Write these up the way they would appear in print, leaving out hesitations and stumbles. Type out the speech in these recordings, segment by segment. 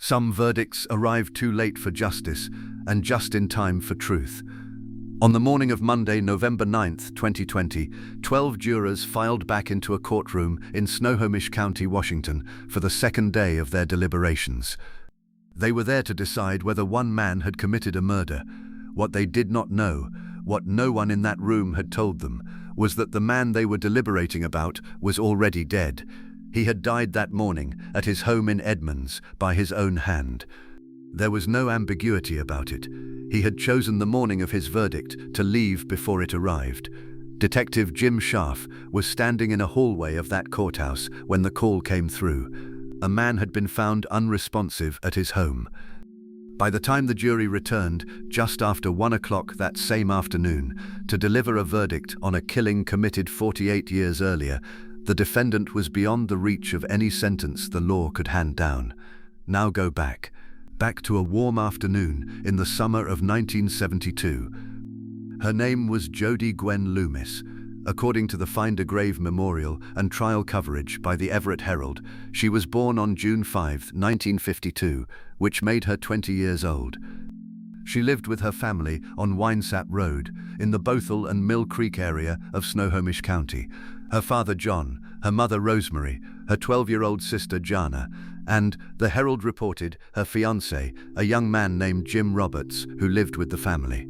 Some verdicts arrived too late for justice and just in time for truth. On the morning of Monday, November 9th, 2020, 12 jurors filed back into a courtroom in Snohomish County, Washington, for the second day of their deliberations. They were there to decide whether one man had committed a murder. What they did not know, what no one in that room had told them, was that the man they were deliberating about was already dead. He had died that morning at his home in Edmonds by his own hand. There was no ambiguity about it. He had chosen the morning of his verdict to leave before it arrived. Detective Jim Scharf was standing in a hallway of that courthouse when the call came through. A man had been found unresponsive at his home. By the time the jury returned, just after 1 o'clock that same afternoon, to deliver a verdict on a killing committed 48 years earlier, the defendant was beyond the reach of any sentence the law could hand down. Now go back to a warm afternoon in the summer of 1972. Her name was Jody Gwen Loomis. According to the Find a Grave memorial and trial coverage by the Everett Herald, she was born on June 5, 1952, which made her 20 years old. She lived with her family on Winesap Road in the Bothell and Mill Creek area of Snohomish County. Her father John, her mother Rosemary, her 12-year-old sister Jana, and, the Herald reported, her fiancé, a young man named Jim Roberts, who lived with the family.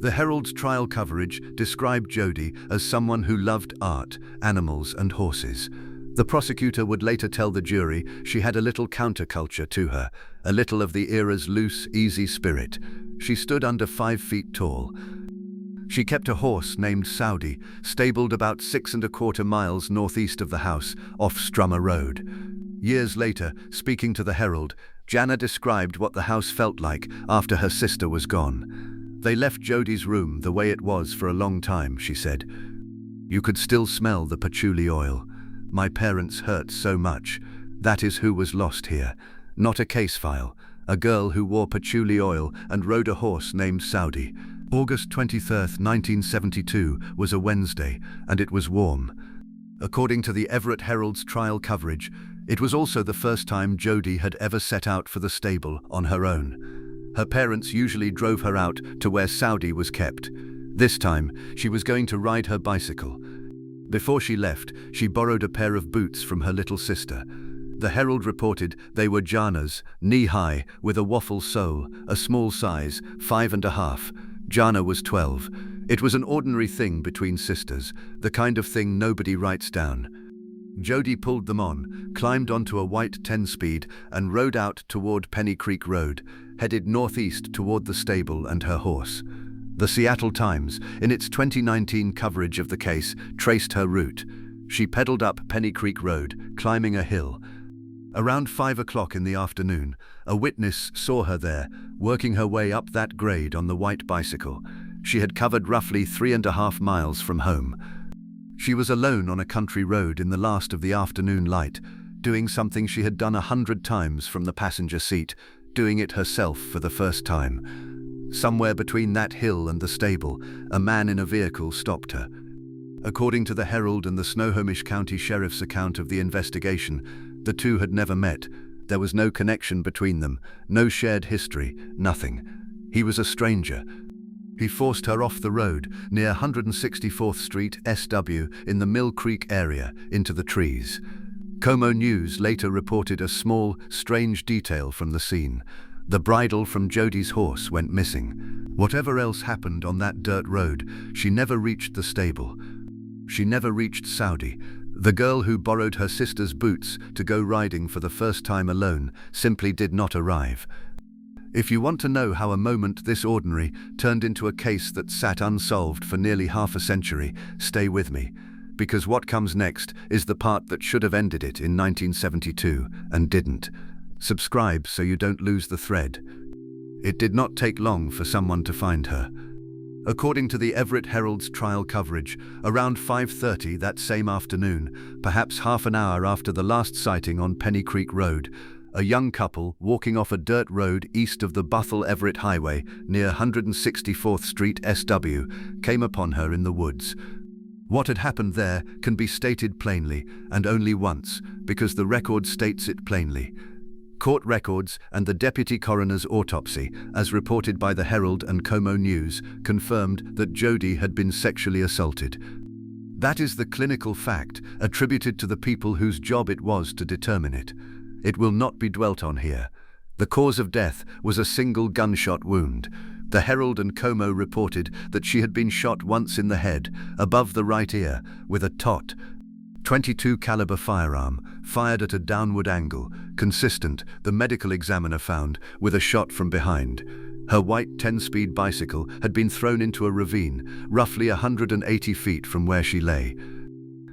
The Herald's trial coverage described Jody as someone who loved art, animals, and horses. The prosecutor would later tell the jury she had a little counterculture to her, a little of the era's loose, easy spirit. She stood under 5 feet tall. She kept a horse named Saudi, stabled about 6¼ miles northeast of the house, off Strummer Road. Years later, speaking to the Herald, Jana described what the house felt like after her sister was gone. They left Jody's room the way it was for a long time, she said. You could still smell the patchouli oil. My parents hurt so much. That is who was lost here. Not a case file. A girl who wore patchouli oil and rode a horse named Saudi. August 23, 1972 was a Wednesday, and it was warm. According to the Everett Herald's trial coverage, it was also the first time Jody had ever set out for the stable on her own. Her parents usually drove her out to where Saudi was kept. This time, she was going to ride her bicycle. Before she left, she borrowed a pair of boots from her little sister. The Herald reported they were Jana's, knee-high, with a waffle sole, a small size, 5½. Jana was 12. It was an ordinary thing between sisters, the kind of thing nobody writes down. Jody pulled them on, climbed onto a white 10-speed, and rode out toward Penny Creek Road, headed northeast toward the stable and her horse. The Seattle Times, in its 2019 coverage of the case, traced her route. She pedaled up Penny Creek Road, climbing a hill. Around 5 o'clock in the afternoon, a witness saw her there, working her way up that grade on the white bicycle. She had covered roughly 3½ miles from home. She was alone on a country road in the last of the afternoon light, doing something she had done 100 times from the passenger seat, doing it herself for the first time. Somewhere between that hill and the stable, a man in a vehicle stopped her. According to the Herald and the Snohomish County Sheriff's account of the investigation, the two had never met. There was no connection between them, no shared history, nothing. He was a stranger. He forced her off the road near 164th Street SW in the Mill Creek area into the trees. Como News later reported a small, strange detail from the scene. The bridle from Jody's horse went missing. Whatever else happened on that dirt road, she never reached the stable. She never reached Saudi. The girl who borrowed her sister's boots to go riding for the first time alone simply did not arrive. If you want to know how a moment this ordinary turned into a case that sat unsolved for nearly half a century, stay with me, because what comes next is the part that should have ended it in 1972 and didn't. Subscribe so you don't lose the thread. It did not take long for someone to find her. According to the Everett Herald's trial coverage, around 5:30 that same afternoon, perhaps half an hour after the last sighting on Penny Creek Road, a young couple walking off a dirt road east of the Bothell-Everett Highway near 164th Street SW came upon her in the woods. What had happened there can be stated plainly, and only once, because the record states it plainly. Court records and the deputy coroner's autopsy, as reported by the Herald and Como News, confirmed that Jody had been sexually assaulted. That is the clinical fact attributed to the people whose job it was to determine it. It will not be dwelt on here. The cause of death was a single gunshot wound. The Herald and Como reported that she had been shot once in the head, above the right ear, with a .22 caliber firearm, fired at a downward angle, consistent, the medical examiner found, with a shot from behind. Her white 10-speed bicycle had been thrown into a ravine, roughly 180 feet from where she lay.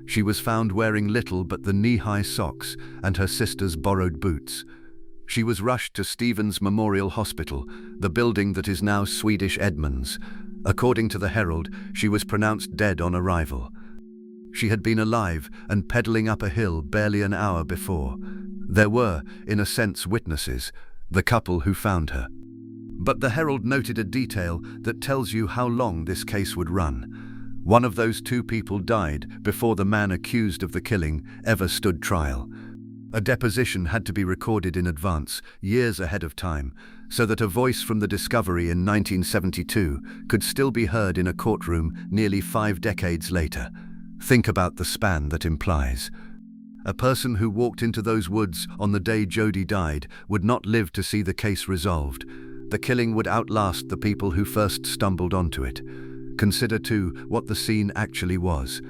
She was found wearing little but the knee-high socks and her sister's borrowed boots. She was rushed to Stevens Memorial Hospital, the building that is now Swedish Edmunds. According to the Herald, she was pronounced dead on arrival. She had been alive and pedaling up a hill barely an hour before. There were, in a sense, witnesses, the couple who found her. But the Herald noted a detail that tells you how long this case would run. One of those two people died before the man accused of the killing ever stood trial. A deposition had to be recorded in advance, years ahead of time, so that a voice from the discovery in 1972 could still be heard in a courtroom nearly 5 decades later. Think about the span that implies. A person who walked into those woods on the day Jody died would not live to see the case resolved. The killing would outlast the people who first stumbled onto it. Consider, too, what the scene actually was.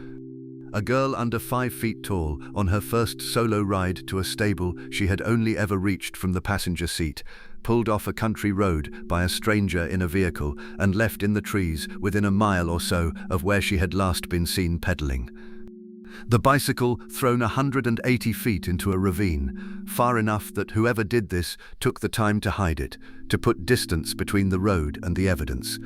A girl under 5 feet tall on her first solo ride to a stable she had only ever reached from the passenger seat, pulled off a country road by a stranger in a vehicle and left in the trees within a mile or so of where she had last been seen pedaling. The bicycle thrown 180 feet into a ravine, far enough that whoever did this took the time to hide it, to put distance between the road and the evidence.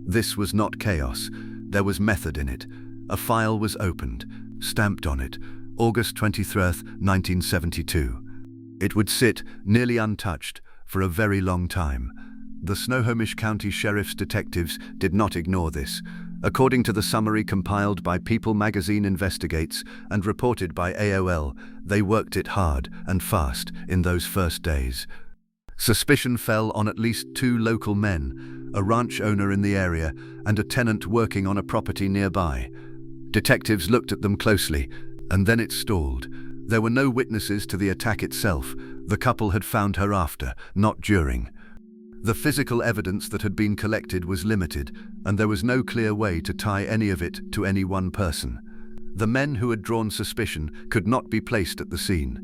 This was not chaos. There was method in it. A file was opened, stamped on it, August 23, 1972. It would sit, nearly untouched, for a very long time. The Snohomish County Sheriff's detectives did not ignore this. According to the summary compiled by People magazine Investigates and reported by AOL, they worked it hard and fast in those first days. Suspicion fell on at least 2 local men, a ranch owner in the area and a tenant working on a property nearby. Detectives looked at them closely, and then it stalled. There were no witnesses to the attack itself. The couple had found her after, not during. The physical evidence that had been collected was limited, and there was no clear way to tie any of it to any one person. The men who had drawn suspicion could not be placed at the scene.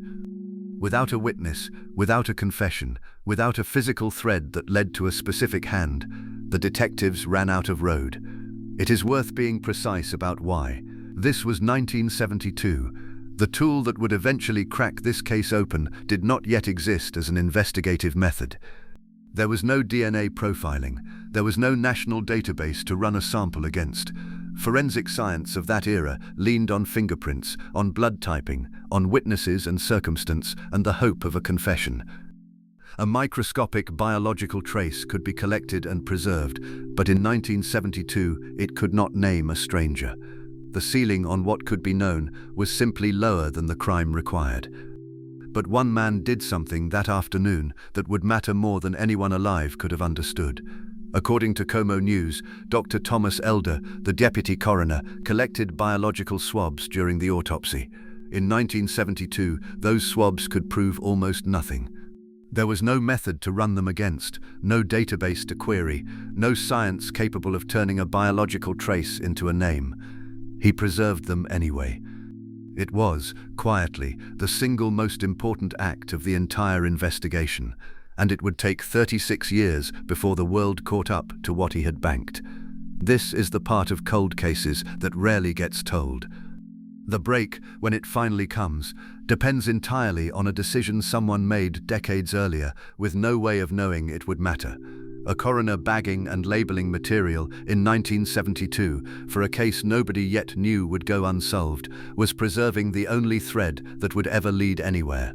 Without a witness, without a confession, without a physical thread that led to a specific hand, the detectives ran out of road. It is worth being precise about why. This was 1972. The tool that would eventually crack this case open did not yet exist as an investigative method. There was no DNA profiling. There was no national database to run a sample against. Forensic science of that era leaned on fingerprints, on blood typing, on witnesses and circumstance, and the hope of a confession. A microscopic biological trace could be collected and preserved, but in 1972 it could not name a stranger. The ceiling on what could be known was simply lower than the crime required. But one man did something that afternoon that would matter more than anyone alive could have understood. According to Como News, Dr. Thomas Elder, the deputy coroner, collected biological swabs during the autopsy. In 1972, those swabs could prove almost nothing. There was no method to run them against, no database to query, no science capable of turning a biological trace into a name. He preserved them anyway. It was, quietly, the single most important act of the entire investigation, and it would take 36 years before the world caught up to what he had banked. This is the part of cold cases that rarely gets told. The break, when it finally comes, depends entirely on a decision someone made decades earlier with no way of knowing it would matter. A coroner bagging and labeling material in 1972 for a case nobody yet knew would go unsolved was preserving the only thread that would ever lead anywhere.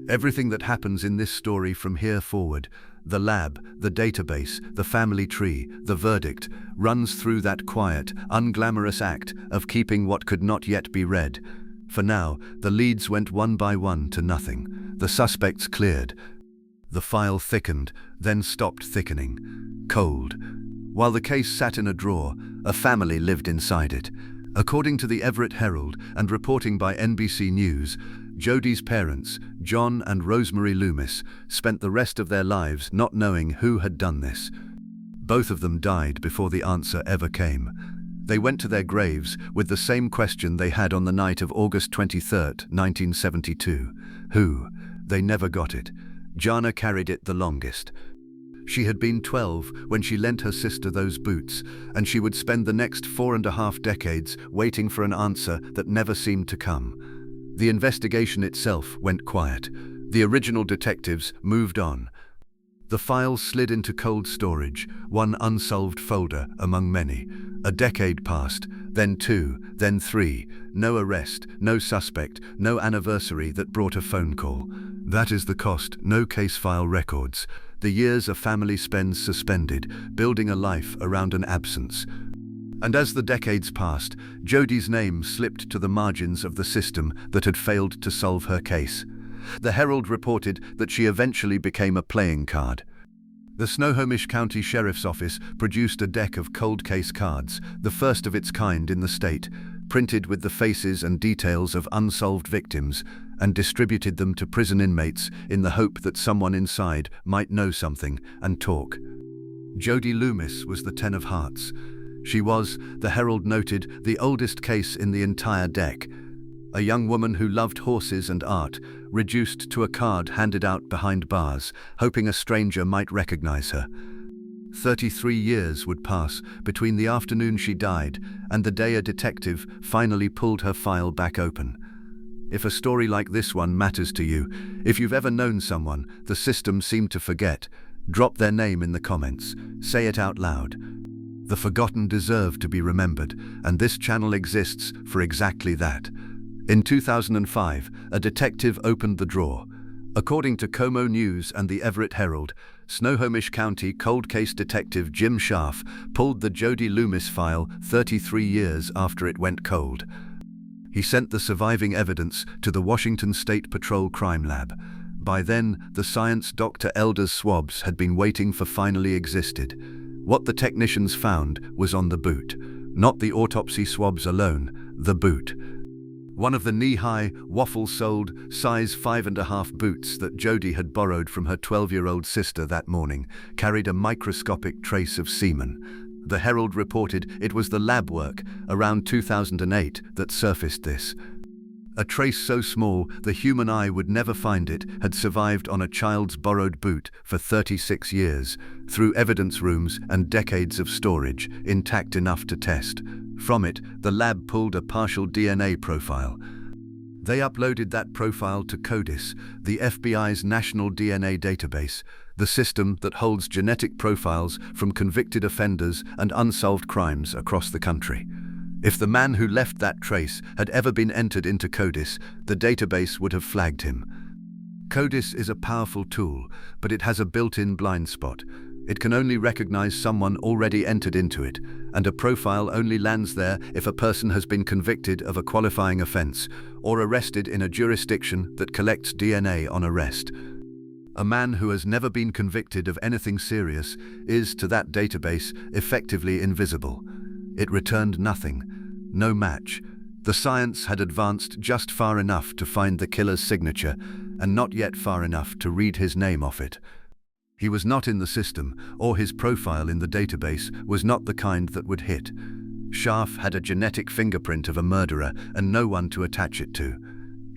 Everything that happens in this story from here forward, the lab, the database, the family tree, the verdict, runs through that quiet, unglamorous act of keeping what could not yet be read. For now, the leads went one by one to nothing. The suspects cleared. The file thickened, then stopped thickening. Cold. While the case sat in a drawer, a family lived inside it. According to the Everett Herald and reporting by NBC News, Jody's parents, John and Rosemary Loomis, spent the rest of their lives not knowing who had done this. Both of them died before the answer ever came. They went to their graves with the same question they had on the night of August 23, 1972. Who? They never got it. Jana carried it the longest. She had been 12 when she lent her sister those boots, and she would spend the next 4.5 decades waiting for an answer that never seemed to come. The investigation itself went quiet. The original detectives moved on. The files slid into cold storage, one unsolved folder among many. A decade passed, then 2, then 3. No arrest, no suspect, no anniversary that brought a phone call. That is the cost, no case file records. The years a family spends suspended, building a life around an absence. And as the decades passed, Jody's name slipped to the margins of the system that had failed to solve her case. The Herald reported that she eventually became a playing card. The Snohomish County Sheriff's Office produced a deck of cold case cards, the first of its kind in the state, printed with the faces and details of unsolved victims, and distributed them to prison inmates in the hope that someone inside might know something and talk. Jody Loomis was the 10 of hearts. She was, the Herald noted, the oldest case in the entire deck. A young woman who loved horses and art, reduced to a card handed out behind bars, hoping a stranger might recognize her. 33 years would pass between the afternoon she died and the day a detective finally pulled her file back open. If a story like this one matters to you, if you've ever known someone the system seemed to forget, drop their name in the comments. Say it out loud. The forgotten deserve to be remembered, and this channel exists for exactly that. In 2005, a detective opened the drawer. According to Como News and the Everett Herald, Snohomish County cold case detective Jim Scharf pulled the Jody Loomis file 33 years after it went cold. He sent the surviving evidence to the Washington State Patrol Crime Lab. By then, the science Dr. Elder's swabs had been waiting for finally existed. What the technicians found was on the boot. Not the autopsy swabs alone, the boot. One of the knee-high, waffle-soled, size 5.5 boots that Jody had borrowed from her 12-year-old sister that morning carried a microscopic trace of semen. The Herald reported it was the lab work, around 2008, that surfaced this. A trace so small the human eye would never find it had survived on a child's borrowed boot for 36 years, through evidence rooms and decades of storage, intact enough to test. From it, the lab pulled a partial DNA profile. They uploaded that profile to CODIS, the FBI's national DNA database, the system that holds genetic profiles from convicted offenders and unsolved crimes across the country. If the man who left that trace had ever been entered into CODIS, the database would have flagged him. CODIS is a powerful tool, but it has a built-in blind spot. It can only recognize someone already entered into it, and a profile only lands there if a person has been convicted of a qualifying offense or arrested in a jurisdiction that collects DNA on arrest. A man who has never been convicted of anything serious is, to that database, effectively invisible. It returned nothing, no match. The science had advanced just far enough to find the killer's signature, and not yet far enough to read his name off it. He was not in the system, or his profile in the database was not the kind that would hit. Scharf had a genetic fingerprint of a murderer and no one to attach it to.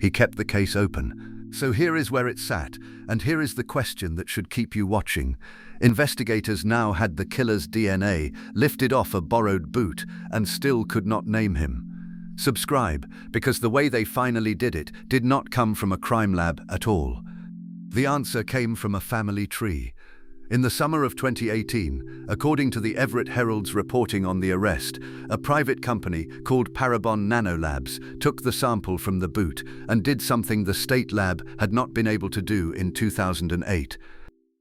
He kept the case open. So here is where it sat, and here is the question that should keep you watching. Investigators now had the killer's DNA lifted off a borrowed boot and still could not name him. Subscribe, because the way they finally did it did not come from a crime lab at all. The answer came from a family tree. In the summer of 2018, according to the Everett Herald's reporting on the arrest, a private company called Parabon Nanolabs took the sample from the boot and did something the state lab had not been able to do in 2008.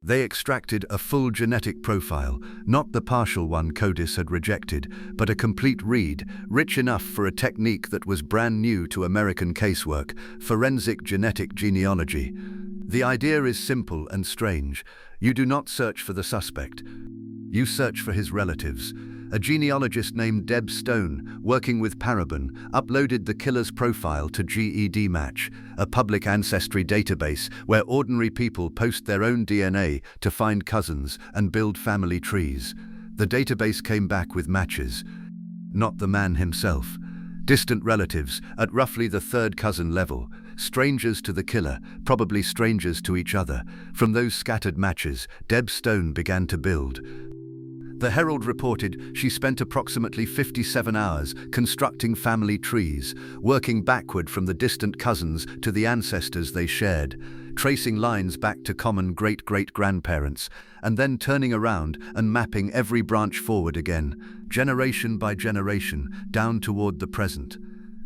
They extracted a full genetic profile, not the partial one CODIS had rejected, but a complete read, rich enough for a technique that was brand new to American casework, forensic genetic genealogy. The idea is simple and strange. You do not search for the suspect. You search for his relatives. A genealogist named Deb Stone, working with Paraben, uploaded the killer's profile to GED Match, a public ancestry database where ordinary people post their own DNA to find cousins and build family trees. The database came back with matches. Not the man himself. Distant relatives at roughly the third cousin level. Strangers to the killer, probably strangers to each other. From those scattered matches, Deb Stone began to build. The Herald reported she spent approximately 57 hours constructing family trees, working backward from the distant cousins to the ancestors they shared, tracing lines back to common great-great-grandparents, and then turning around and mapping every branch forward again, generation by generation, down toward the present.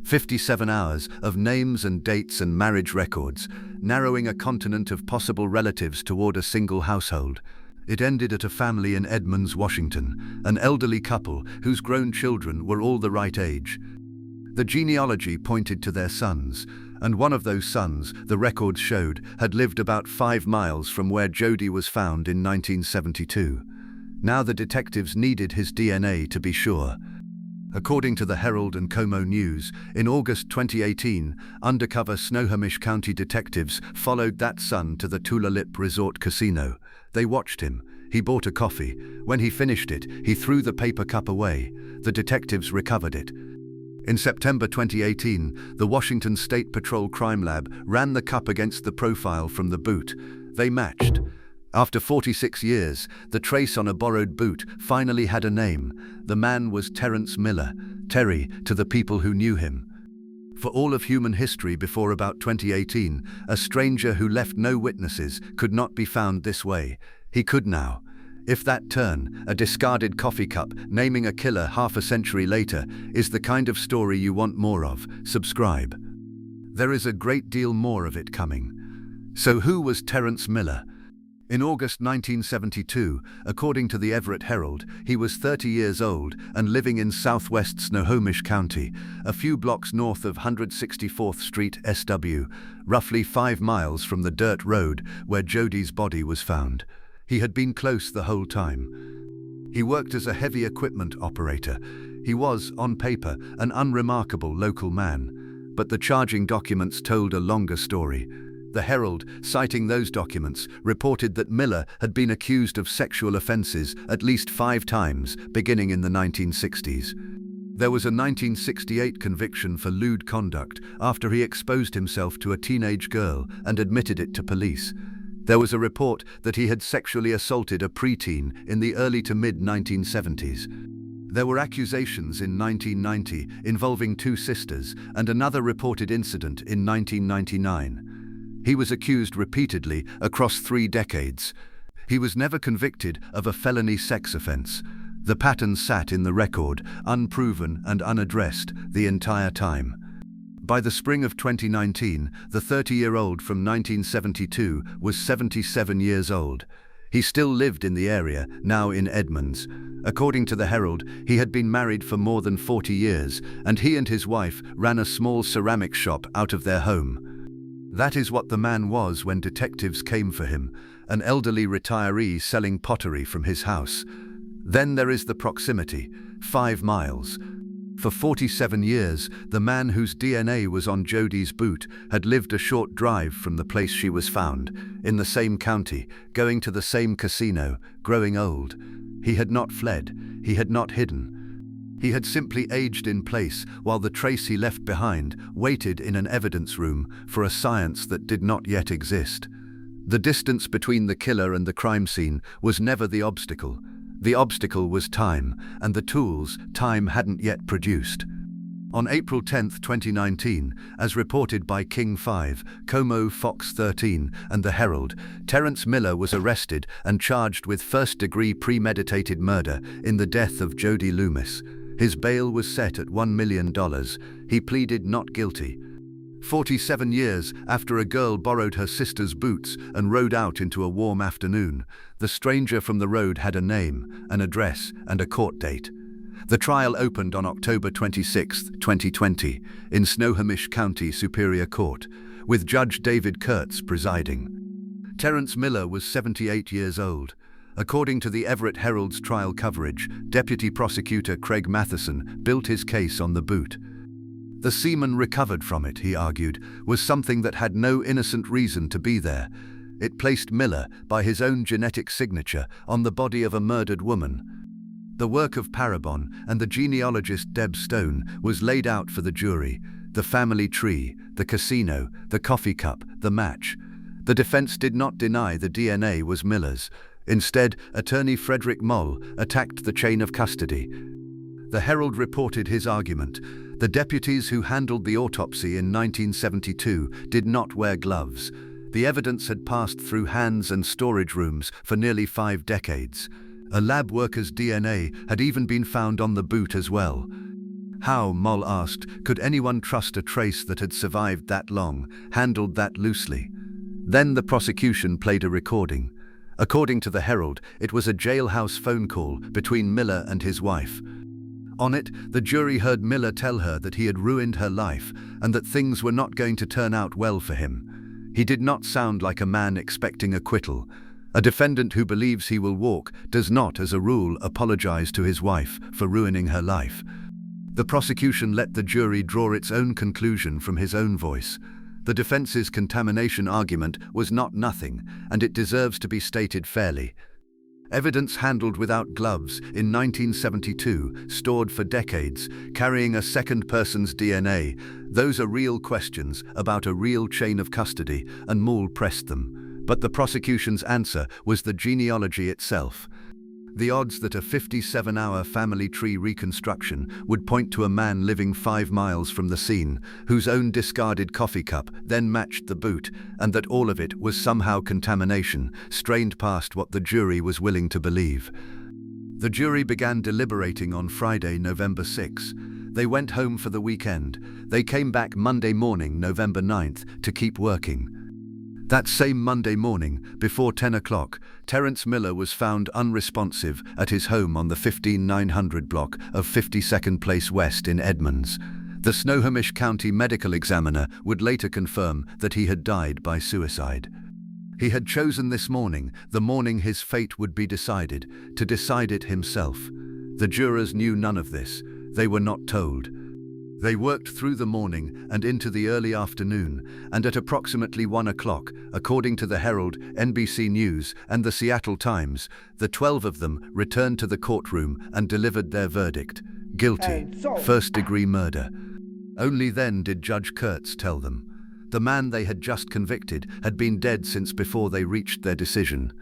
57 hours of names and dates and marriage records, narrowing a continent of possible relatives toward a single household. It ended at a family in Edmonds, Washington, an elderly couple whose grown children were all the right age. The genealogy pointed to their sons, and one of those sons, the records showed, had lived about 5 miles from where Jody was found in 1972. Now the detectives needed his DNA to be sure. According to the Herald and Como News, in August 2018, undercover Snohomish County detectives followed that son to the Tulalip Resort Casino. They watched him. He bought a coffee. When he finished it, he threw the paper cup away. The detectives recovered it. In September 2018, the Washington State Patrol Crime Lab ran the cup against the profile from the boot. They matched. After 46 years, the trace on a borrowed boot finally had a name. The man was Terrence Miller, Terry to the people who knew him. For all of human history before about 2018, a stranger who left no witnesses could not be found this way. He could now. If that turn, a discarded coffee cup, naming a killer half a century later, is the kind of story you want more of, subscribe. There is a great deal more of it coming. So who was Terrence Miller? In August 1972, according to the Everett Herald, he was 30 years old and living in southwest Snohomish County, a few blocks north of 164th Street SW, roughly 5 miles from the dirt road where Jody's body was found. He had been close the whole time. He worked as a heavy equipment operator. He was, on paper, an unremarkable local man. But the charging documents told a longer story. The Herald, citing those documents, reported that Miller had been accused of sexual offenses at least 5 times, beginning in the 1960s. There was a 1968 conviction for lewd conduct after he exposed himself to a teenage girl and admitted it to police. There was a report that he had sexually assaulted a preteen in the early to mid-1970s. There were accusations in 1990 involving 2 sisters and another reported incident in 1999. He was accused repeatedly across 3 decades. He was never convicted of a felony sex offense. The pattern sat in the record, unproven and unaddressed, the entire time. By the spring of 2019, the 30-year-old from 1972 was 77 years old. He still lived in the area, now in Edmonds. According to the Herald, he had been married for more than 40 years, and he and his wife ran a small ceramic shop out of their home. That is what the man was when detectives came for him, an elderly retiree selling pottery from his house. Then there is the proximity, 5 miles. For 47 years, the man whose DNA was on Jody's boot had lived a short drive from the place she was found, in the same county, going to the same casino, growing old. He had not fled, he had not hidden. He had simply aged in place while the trace he left behind waited in an evidence room for a science that did not yet exist. The distance between the killer and the crime scene was never the obstacle. The obstacle was time, and the tools time hadn't yet produced. On April 10, 2019, as reported by King 5, Como, Fox 13, and The Herald, Terrence Miller was arrested and charged with first-degree premeditated murder in the death of Jody Loomis. His bail was set at $1 million. He pleaded not guilty. 47 years after a girl borrowed her sister's boots and rode out into a warm afternoon, the stranger from the road had a name, an address, and a court date. The trial opened on October 26, 2020, in Snohomish County Superior Court, with Judge David Kurtz presiding. Terence Miller was 78 years old. According to the Everett Herald's trial coverage, Deputy Prosecutor Craig Matheson built his case on the boot. The semen recovered from it, he argued, was something that had no innocent reason to be there. It placed Miller, by his own genetic signature, on the body of a murdered woman. The work of Parabon and the genealogist Deb Stone was laid out for the jury: the family tree, the casino, the coffee cup, the match. The defense did not deny the DNA was Miller's. Instead, attorney Frederick Moll attacked the chain of custody. The Herald reported his argument. The deputies who handled the autopsy in 1972 did not wear gloves. The evidence had passed through hands and storage rooms for nearly 5 decades. A lab worker's DNA had even been found on the boot as well. How, Moll asked, could anyone trust a trace that had survived that long, handled that loosely? Then the prosecution played a recording. According to the Herald, it was a jailhouse phone call between Miller and his wife. On it, the jury heard Miller tell her that he had ruined her life and that things were not going to turn out well for him. He did not sound like a man expecting acquittal. A defendant who believes he will walk does not, as a rule, apologize to his wife for ruining her life. The prosecution let the jury draw its own conclusion from his own voice. The defense's contamination argument was not nothing, and it deserves to be stated fairly. Evidence handled without gloves in 1972, stored for decades, carrying a second person's DNA. Those are real questions about a real chain of custody, and Moll pressed them. But the prosecution's answer was the genealogy itself. The odds that a 57-hour family tree reconstruction would point to a man living 5 miles from the scene, whose own discarded coffee cup then matched the boot, and that all of it was somehow contamination, strained past what the jury was willing to believe. The jury began deliberating on Friday, November 6. They went home for the weekend. They came back Monday morning, November 9th, to keep working. That same Monday morning, before 10 o'clock, Terence Miller was found unresponsive at his home on the 15900 block of 52nd Place West in Edmonds. The Snohomish County medical examiner would later confirm that he had died by suicide. He had chosen this morning, the morning his fate would be decided, to decide it himself. The jurors knew none of this. They were not told. They worked through the morning and into the early afternoon, and at approximately 1 o'clock, according to the Herald, NBC News, and the Seattle Times, the 12 of them returned to the courtroom and delivered their verdict: guilty, first-degree murder. Only then did Judge Kurtz tell them. The man they had just convicted had been dead since before they reached their decision.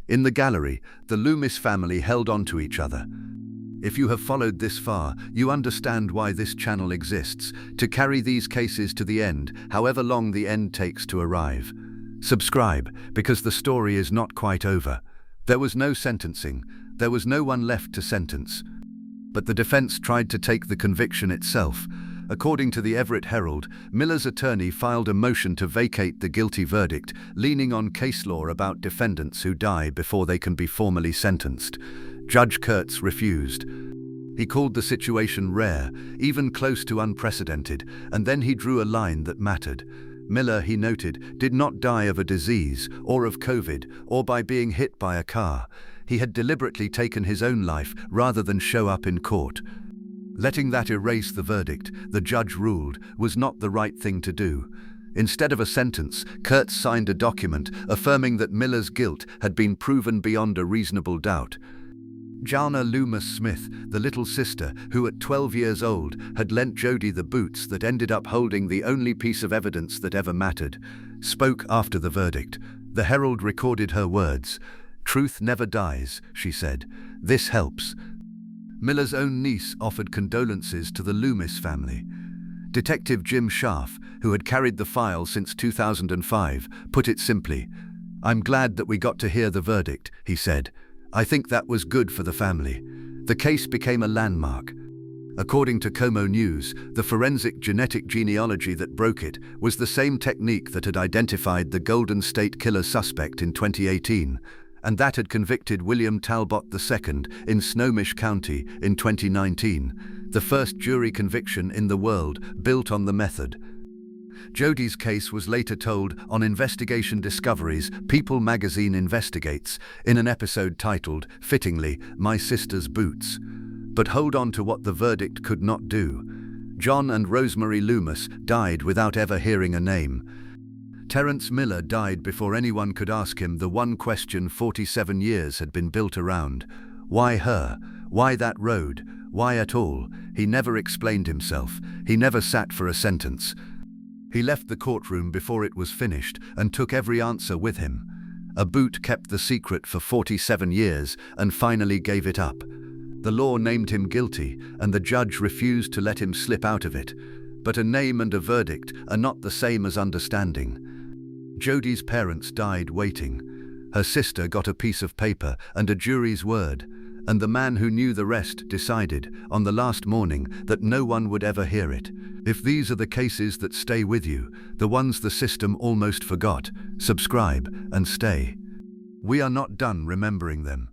In the gallery, the Loomis family held on to each other. If you have followed this far, you understand why this channel exists, to carry these cases to the end, however long the end takes to arrive. Subscribe, because the story is not quite over. There was no sentencing. There was no one left to sentence. But the defense tried to take the conviction itself. According to the Everett Herald, Miller's attorney filed a motion to vacate the guilty verdict, leaning on case law about defendants who die before they can be formally sentenced. Judge Kurtz refused. He called the situation rare, even close to unprecedented, and then he drew a line that mattered. Miller, he noted, did not die of a disease, or of COVID, or by being hit by a car. He had deliberately taken his own life rather than show up in court. Letting that erase the verdict, the judge ruled, was not the right thing to do. Instead of a sentence, Kurtz signed a document affirming that Miller's guilt had been proven beyond a reasonable doubt. Jana Loomis Smith, the little sister who at 12 years old had lent Jody the boots that ended up holding the only piece of evidence that ever mattered, spoke after the verdict. The Herald recorded her words. "Truth never dies," she said. "This helps." Miller's own niece offered condolences to the Loomis family. Detective Jim Scharf, who had carried the file since 2005, put it simply. "I'm glad that we got to hear the verdict," he said. "I think that was good for the family." The case became a landmark. According to Como News, the forensic genetic genealogy that broke it was the same technique that had identified the Golden State Killer suspect in 2018, and that had convicted William Talbot II in Snohomish County in 2019, the first jury conviction in the world built on the method. Jody's case was later told on Investigation Discoveries, People magazine investigates, in an episode titled, fittingly, My Sister's Boots. But hold on to what the verdict could not do. John and Rosemary Loomis died without ever hearing a name. Terence Miller died before anyone could ask him the one question 47 years had been built around. Why her? Why that road? Why at all? He never explained himself. He never sat for a sentence. He left the courtroom before it was finished and took every answer with him. A boot kept the secret for 47 years and finally gave it up. The law named him guilty, and the judge refused to let him slip out of it. But a name and a verdict are not the same as understanding. Jody's parents died waiting. Her sister got a piece of paper and a jury's word, and the man who knew the rest decided, on the last morning, that no one would ever hear it. If these are the cases that stay with you, the ones the system almost forgot, subscribe and stay. We are not done remembering them.